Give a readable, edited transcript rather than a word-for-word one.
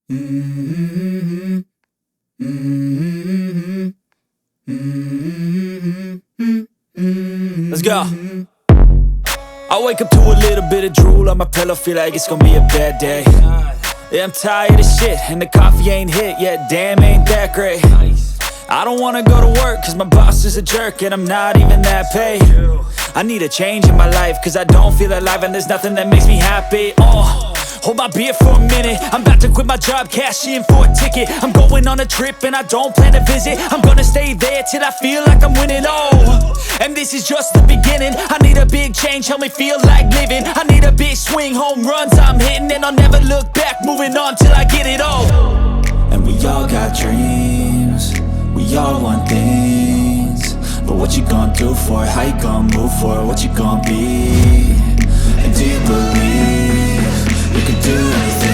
Mm-hmm. Mm-hmm. Mm-hmm. Let's go. I wake up to a little bit of drool on my pillow, feel like it's gonna be a bad day. Yeah, I'm tired of shit, and the coffee ain't hit yet, damn, ain't that great. I don't wanna go to work, cause my boss is a jerk, and I'm not even that paid. I need a change in my life, cause I don't feel alive, and there's nothing that makes me happy. Hold my beer for a minute, I'm about to quit my job, cash in for a ticket. I'm going on a trip and I don't plan to visit. I'm gonna stay there till I feel like I'm winning, and this is just the beginning. I need a big change, help me feel like living. I need a big swing, home runs I'm hitting, and I'll never look back, moving on till I get it all. And we all got dreams, we all want things, but what you gonna do for it? How you gonna move for it? What you gonna be? And do you believe you can do anything?